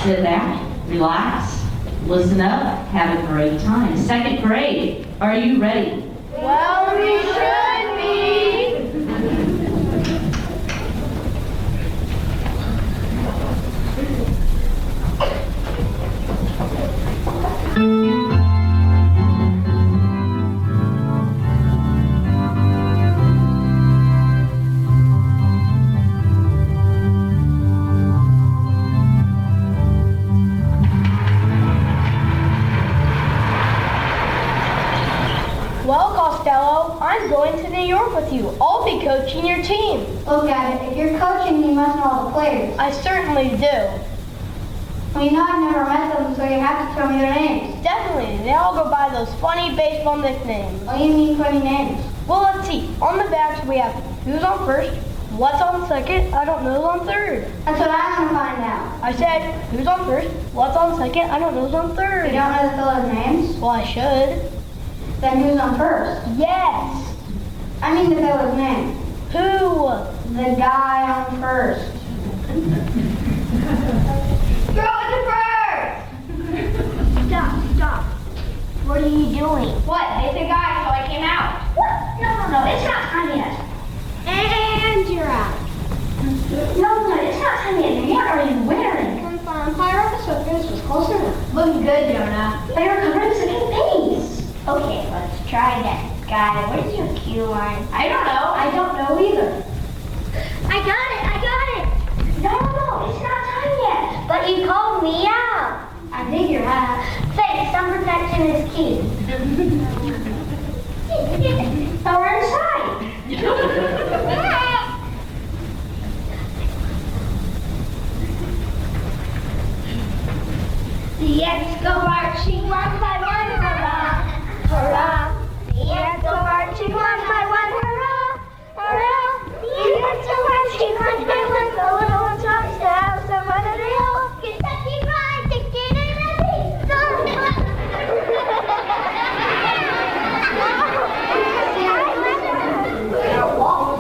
sit back, relax, listen up, have a great time. Second grade, are you ready? Well, we should be. Well, Costello, I'm going to New York with you. I'll be coaching your team. Look at it. If you're coaching, you must know all the players. I certainly do. Well, you know I've never met them, so you have to tell me their names. Definitely. They all go by those funny baseball nicknames. What do you mean funny names? Well, let's see. On the backs, we have who's on first, what's on second, I don't know who's on third. That's what I want to find out. I said, who's on first, what's on second, I don't know who's on third. You don't know the fellows' names? Well, I should. Then who's on first? Yes. I mean the fellow's name. Who? The guy on first. Throw it to first! Stop. What are you doing? What? They said guy, so I came out. What? No, it's not time yet. And you're out. No, it's not time yet. What are you wearing? I'm fire up the sweaters was close enough. Looking good, Jonah. But you're covering second base. Okay, let's try that. Guy, what is your cue line? I don't know. I don't know either. I got it. No, it's not time yet. But you called me out. I think you're right. Thanks, some protection is key. So we're inside. The Ants go marching one by one, hurrah, hurrah. The Ants go marching one by one, hurrah, hurrah. The Ants go marching one by one, the little ones rise to have some fun and they all Kentucky Fried Chicken and a beef.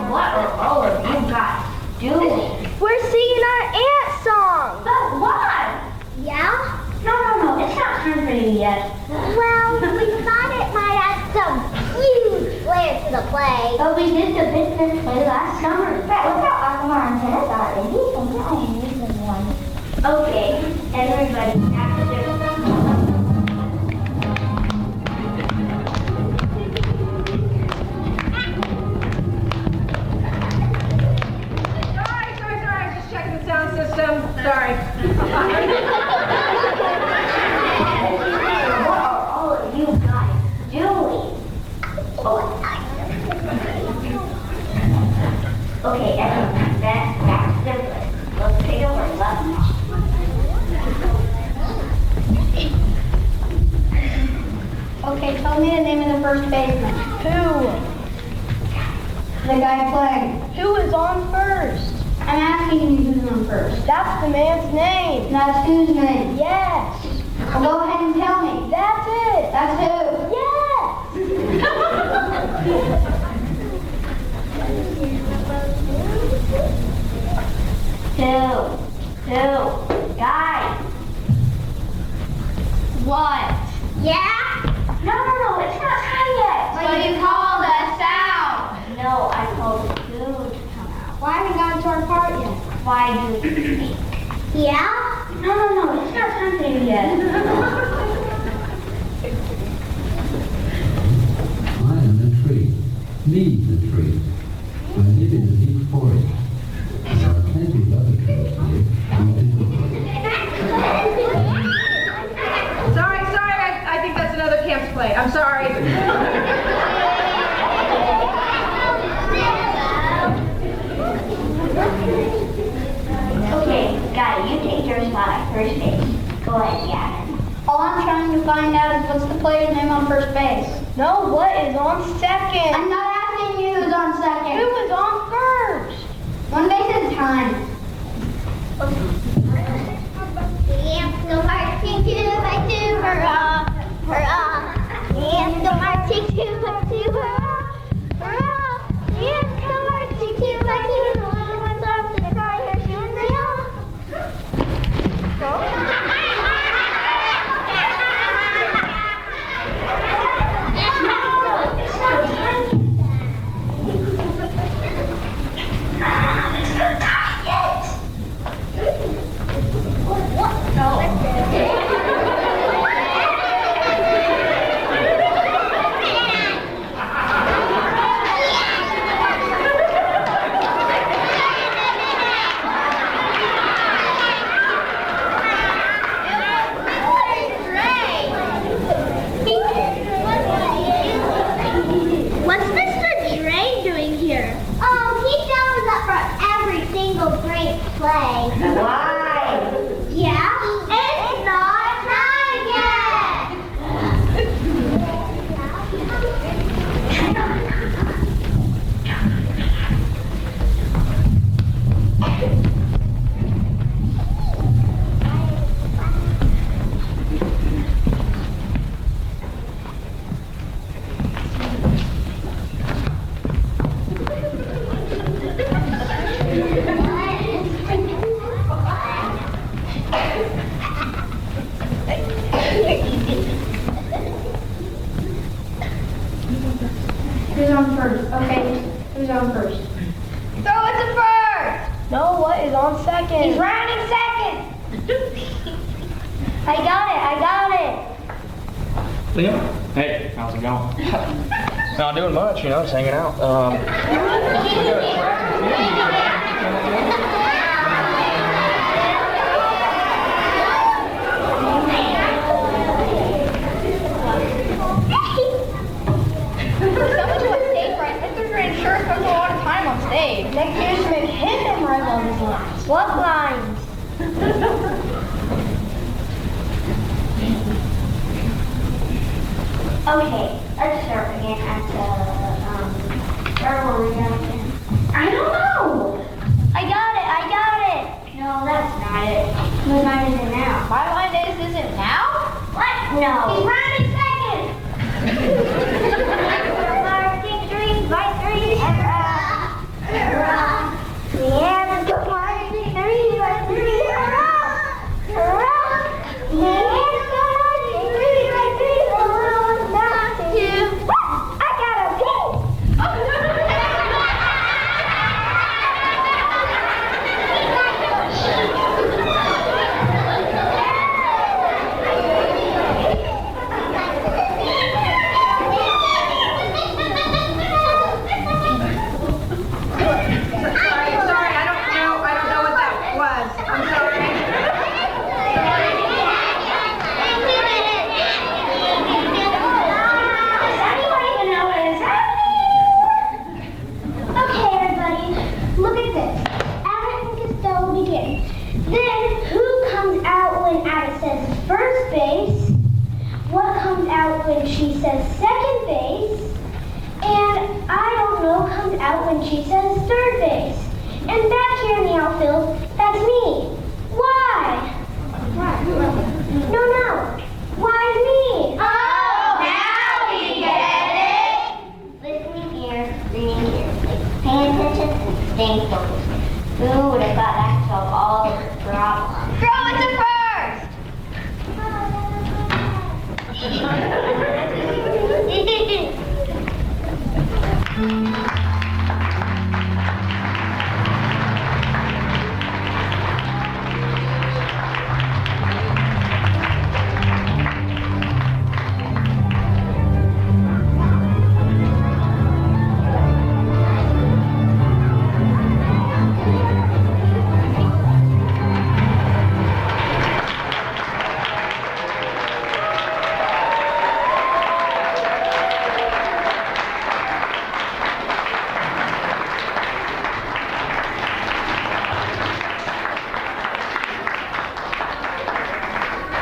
What are all of you guys doing? We're singing our ant song. But why? Yeah? No, it's not time for you yet. Well, we thought it might add some huge flair to the play. But we did the business play last summer. Right, without our antennas already. I'm using one. Okay, everybody, after. Sorry, just checking the sound system. Sorry. What are all of you guys doing? Okay, everyone, back to the list. Let's take over left. Okay, tell me the name of the first baseman. Who? The guy playing. Who is on first? I'm asking you who's on first. That's the man's name. That's whose name? Yes. Well, go ahead and tell me. That's it. That's who? Yes. Two, guys. What? Yeah? No, it's not time yet. But you called us out. No, I called you to come out. Why haven't gotten to our part yet? Why do you speak? Yeah? No, it's not time for you yet. I am a tree. Me, the tree. I live in a deep forest. There are plenty of other trees here. Sorry, I think that's another camp's play. I'm sorry. Okay, guy, you take your spot at first base. Go ahead, Gavin. All I'm trying to find out is what's the player's name on first base. No, what is on second? I'm not asking you who's on second. Who is on first? One base at a time. The ants go marching two by two, hurrah, hurrah. The ants go marching two by two, hurrah, hurrah. The ants go marching two by two, the little ones off to the cry, here she and they all. Who's on first? Okay, who's on first? Throw it to first. No, what is on second? He's rounding second. I got it. Liam? Hey, how's it going? Not doing much, you know, just hanging out. We got a track and field meet today. Someone to a stage right. Mr. Insurance spends a lot of time on stage. Next year should make him memorize all these lines. What lines? Okay, let's start again at the, where were we going again? I don't know. I got it. No, that's not it. Whose line is it now? My line is it now? What? No. He's rounding second. Marching 3 by 3. Hurrah! Hurrah! Yeah, let's go marching 3 by 3. Hurrah! Hurrah! Yeah, let's go marching 3 by 3. Hurrah! Not 2. I got a goal. Sorry, I don't know what that was. I'm sorry. Does anyone even know what is happening? Okay, everybody, look at this. Abbott and Costello begin. Then, who comes out when Abbott says first base? What comes out when she says second base? And I don't know comes out when she says third base. And back here in the outfield, that's me. Why? No. Why me? Oh, now we get it. Listening here, reading here, paying attention and staying focused. Who would have thought that could solve all the problems? Throw it to first.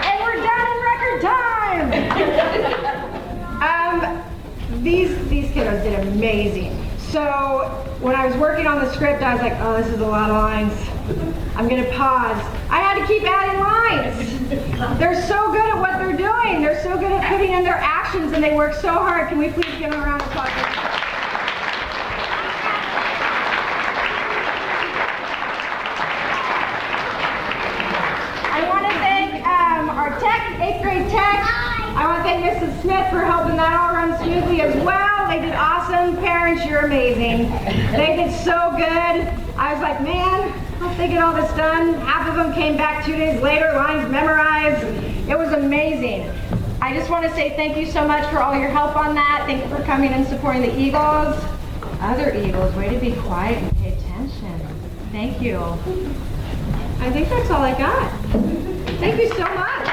And we're done in record time. These kiddos did amazing. So when I was working on the script, I was like, oh, this is a lot of lines. I'm gonna pause. I had to keep adding lines. They're so good at what they're doing. They're so good at putting in their actions, and they work so hard. Can we please give them a round of applause? I want to thank our tech, 8th grade tech. I want to thank Mrs. Smith for helping that all run smoothly as well. They did awesome. Parents, you're amazing. They did so good. I was like, man, how'd they get all this done? Half of them came back 2 days later, lines memorized. It was amazing. I just want to say thank you so much for all your help on that. Thank you for coming and supporting the Eagles. Other Eagles, way to be quiet and pay attention. Thank you. I think that's all I got. Thank you so much.